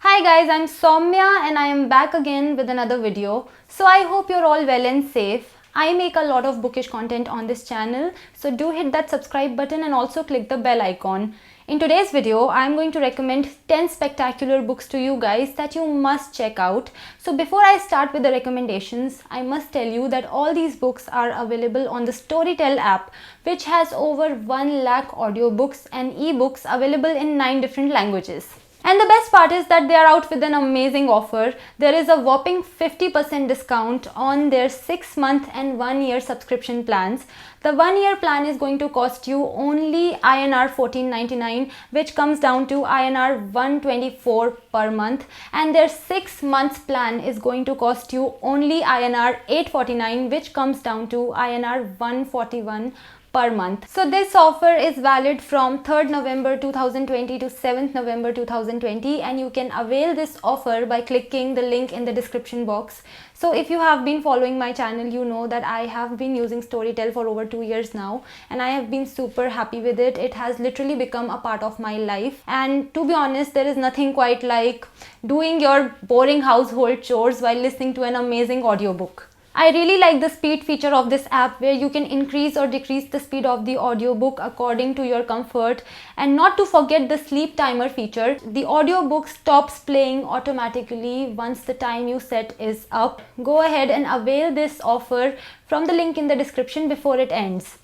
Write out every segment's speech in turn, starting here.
Hi guys, I'm Saumya and I am back again with another video. So I hope you're all well and safe. I make a lot of bookish content on this channel, so do hit that subscribe button and also click the bell icon. In today's video, I'm going to recommend 10 spectacular books to you guys that you must check out. So before I start with the recommendations, I must tell you that all these books are available on the Storytel app, which has over 1 lakh audiobooks and ebooks available in 9 different languages. And the best part is that they are out with an amazing offer. There is a whopping 50% discount on their 6-month and 1-year subscription plans. The 1-year plan is going to cost you only INR 14.99, which comes down to INR 124 per month. And their 6-month plan is going to cost you only INR 849, which comes down to INR 141 per month. So this offer is valid from 3rd November 2020 to 7th November 2020, and you can avail this offer by clicking the link in the description box. So if you have been following my channel, you know that I have been using Storytel for over 2 years now, and I have been super happy with it. It has literally become a part of my life, and to be honest, there is nothing quite like doing your boring household chores while listening to an amazing audiobook. I really like the speed feature of this app, where you can increase or decrease the speed of the audiobook according to your comfort, and not to forget the sleep timer feature. The audiobook stops playing automatically once the time you set is up. Go ahead and avail this offer from the link in the description before it ends.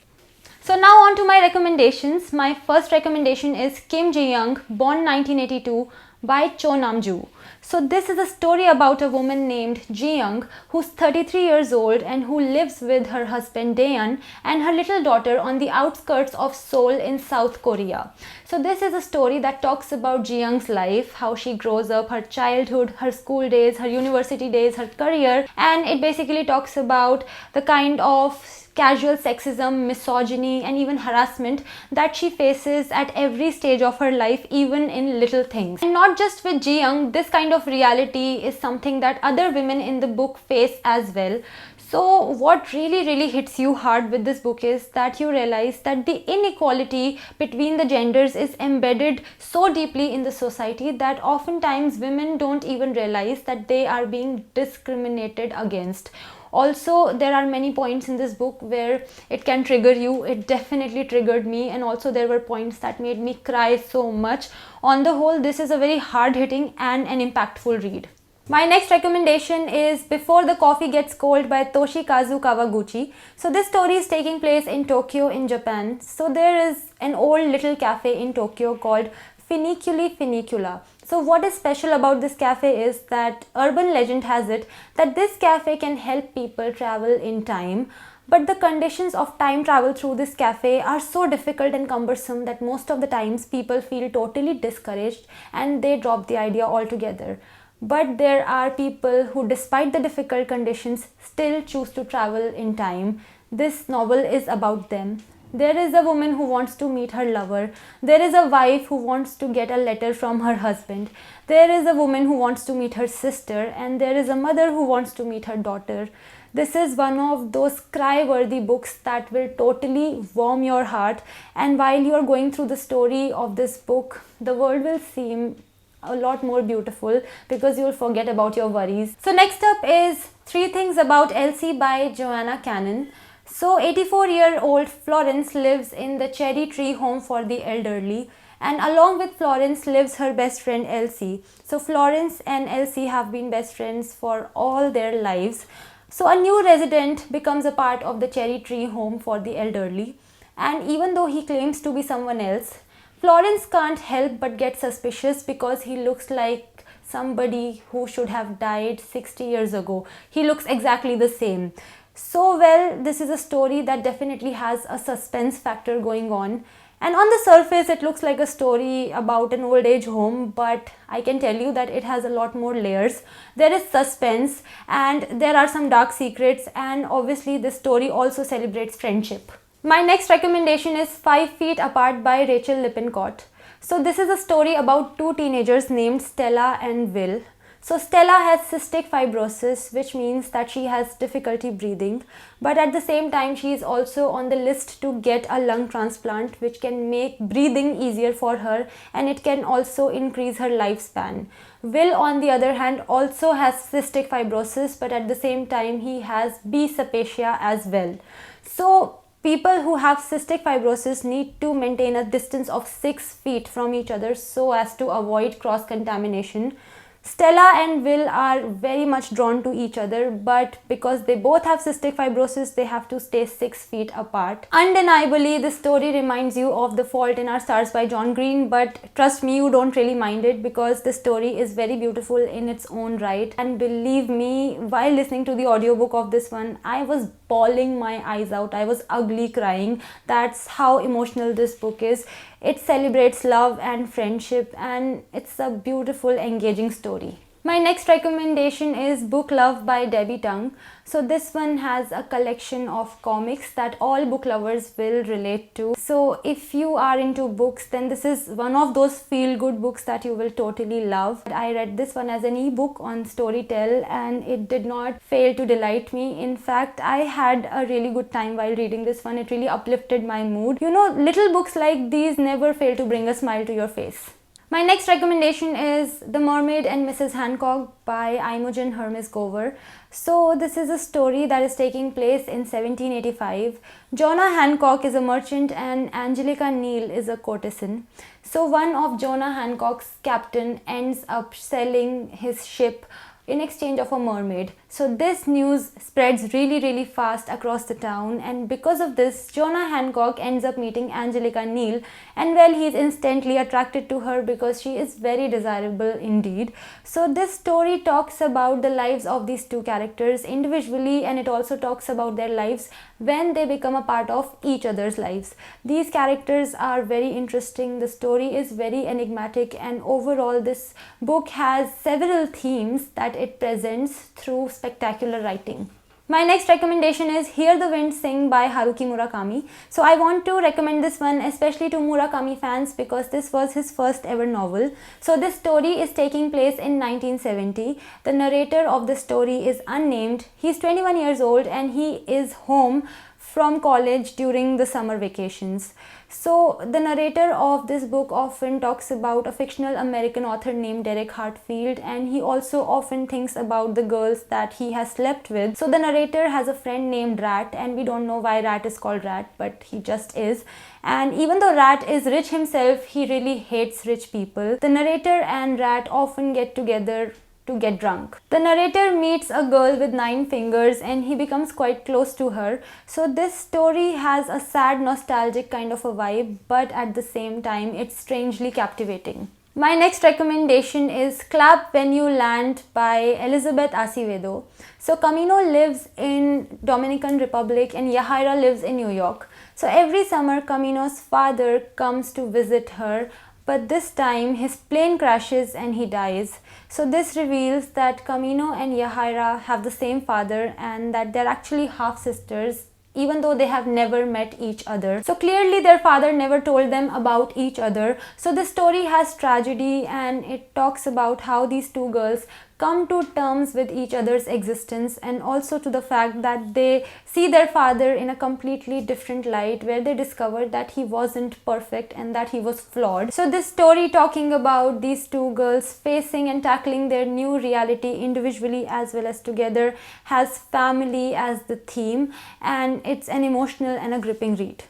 So now on to my recommendations. My first recommendation is Jiyoung Born 1982 by Cho Namju. So this is a story about a woman named Jiyoung, who's 33 years old and who lives with her husband Daeun and her little daughter on the outskirts of Seoul in South Korea. So this is a story that talks about Jiyoung's life, how she grows up, her childhood, her school days, her university days, her career, and it basically talks about the kind of casual sexism, misogyny, and even harassment that she faces at every stage of her life, even in little things. And not just with Jiyoung, this kind of reality is something that other women in the book face as well. So what really hits you hard with this book is that you realize that the inequality between the genders is embedded so deeply in the society that oftentimes women don't even realize that they are being discriminated against. Also, there are many points in this book where it can trigger you. It definitely triggered me, and also there were points that made me cry so much. On the whole, this is a very hard-hitting and an impactful read. My next recommendation is Before the Coffee Gets Cold by Toshikazu Kawaguchi. So this story is taking place in Tokyo in Japan. So there is an old little cafe in Tokyo called Funicula. So what is special about this cafe is that urban legend has it that this cafe can help people travel in time. But the conditions of time travel through this cafe are so difficult and cumbersome that most of the times people feel totally discouraged and they drop the idea altogether. But there are people who, despite the difficult conditions, still choose to travel in time. This novel is about them. There is a woman who wants to meet her lover. There is a wife who wants to get a letter from her husband. There is a woman who wants to meet her sister, and there is a mother who wants to meet her daughter. This is one of those cry-worthy books that will totally warm your heart, and while you are going through the story of this book, the world will seem a lot more beautiful because you'll forget about your worries. So next up is 3 Things About Elsie by Joanna Cannon. So 84-year-old Florence lives in the Cherry Tree Home for the Elderly, and along with Florence lives her best friend Elsie. So Florence and Elsie have been best friends for all their lives. So a new resident becomes a part of the Cherry Tree Home for the Elderly, and even though he claims to be someone else, Florence can't help but get suspicious because he looks like somebody who should have died 60 years ago. He looks exactly the same. So well, this is a story that definitely has a suspense factor going on. And on the surface, it looks like a story about an old age home, but I can tell you that it has a lot more layers. There is suspense and there are some dark secrets, and obviously this story also celebrates friendship. My next recommendation is 5 Feet Apart by Rachel Lippincott. So this is a story about 2 teenagers named Stella and Will. So Stella has cystic fibrosis, which means that she has difficulty breathing, but at the same time she is also on the list to get a lung transplant, which can make breathing easier for her, and it can also increase her lifespan. Will, on the other hand, also has cystic fibrosis, but at the same time he has B cepacia as well. So people who have cystic fibrosis need to maintain a distance of 6 feet from each other so as to avoid cross contamination. Stella and Will are very much drawn to each other, but because they both have cystic fibrosis, they have to stay 6 feet apart. Undeniably, this story reminds you of The Fault in Our Stars by John Green, but trust me, you don't really mind it because the story is very beautiful in its own right. And believe me, while listening to the audiobook of this one, I was bawling my eyes out. I was ugly crying. That's how emotional this book is. It celebrates love and friendship, and it's a beautiful, engaging story. My next recommendation is Book Love by Debbie Tung. So this one has a collection of comics that all book lovers will relate to. So if you are into books, then this is one of those feel-good books that you will totally love. I read this one as an ebook on Storytel and it did not fail to delight me. In fact, I had a really good time while reading this one. It really uplifted my mood. You know, little books like these never fail to bring a smile to your face. My next recommendation is The Mermaid and Mrs Hancock by Imogen Hermes Gover. So this is a story that is taking place in 1785. Jonah Hancock is a merchant and Angelica Neal is a courtesan. So one of Jonah Hancock's captain ends up selling his ship in exchange of a mermaid. So this news spreads really fast across the town, and because of this, Jonah Hancock ends up meeting Angelica Neal, and well, he's instantly attracted to her because she is very desirable indeed. So this story talks about the lives of these two characters individually, and it also talks about their lives when they become a part of each other's lives. These characters are very interesting, the story is very enigmatic, and overall this book has several themes that it presents through spectacular writing. My next recommendation is Hear the Wind Sing by Haruki Murakami. So I want to recommend this one especially to Murakami fans because this was his first ever novel. So this story is taking place in 1970. The narrator of the story is unnamed. He's 21 years old and he is home from college during the summer vacations. So the narrator of this book often talks about a fictional American author named Derek Hartfield, and he also often thinks about the girls that he has slept with. So the narrator has a friend named Rat, and we don't know why Rat is called Rat, but he just is. And even though Rat is rich himself, he really hates rich people. The narrator and Rat often get together to get drunk. The narrator meets a girl with 9 fingers and he becomes quite close to her. So this story has a sad, nostalgic kind of a vibe, but at the same time it's strangely captivating. My next recommendation is Clap When You Land by Elizabeth Acevedo. So Camino lives in Dominican Republic and Yahaira lives in New York. So every summer Camino's father comes to visit her, but this time his plane crashes and he dies. So this reveals that Camino and Yahaira have the same father and that they're actually half sisters, even though they have never met each other. So clearly their father never told them about each other. So the story has tragedy and it talks about how these two girls come to terms with each other's existence, and also to the fact that they see their father in a completely different light, where they discovered that he wasn't perfect and that he was flawed. So this story talking about these two girls facing and tackling their new reality individually as well as together has family as the theme, and it's an emotional and a gripping read.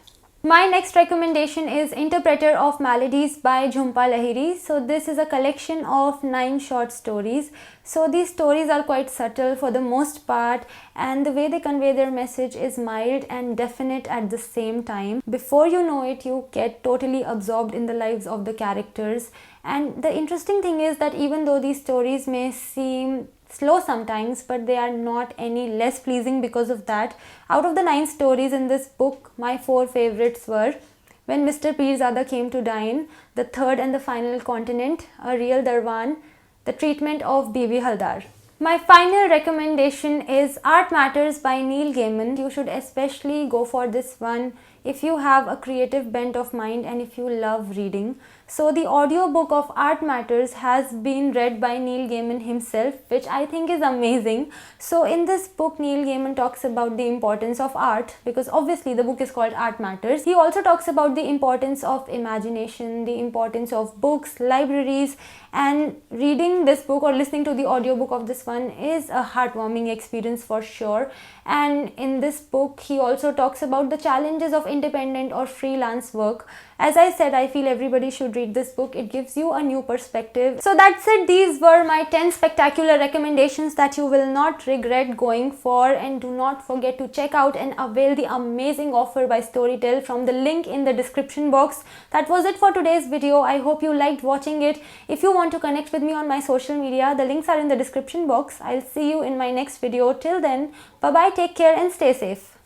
My next recommendation is Interpreter of Maladies by Jhumpa Lahiri. So this is a collection of 9 short stories. So these stories are quite subtle for the most part, and the way they convey their message is mild and definite at the same time. Before you know it, you get totally absorbed in the lives of the characters. And the interesting thing is that even though these stories may seem slow sometimes, but they are not any less pleasing because of that. Out of the 9 stories in this book, my 4 favorites were When Mr. Pirzada Came to Dine, The Third and the Final Continent, A Real Darwan, The Treatment of Bibi Haldar. My final recommendation is Art Matters by Neil Gaiman. You should especially go for this one if you have a creative bent of mind and if you love reading. So the audiobook of Art Matters has been read by Neil Gaiman himself, which I think is amazing. So in this book, Neil Gaiman talks about the importance of art, because obviously the book is called Art Matters. He also talks about the importance of imagination, the importance of books, libraries, and reading this book or listening to the audiobook of this one is a heartwarming experience for sure. And in this book, he also talks about the challenges of independent or freelance work. As I said, I feel everybody should read this book. It gives you a new perspective. So that's it. These were my 10 spectacular recommendations that you will not regret going for. And do not forget to check out and avail the amazing offer by Storytel from the link in the description box. That was it for today's video. I hope you liked watching it. If you want to connect with me on my social media, the links are in the description box. I'll see you in my next video. Till then, bye bye, take care and stay safe.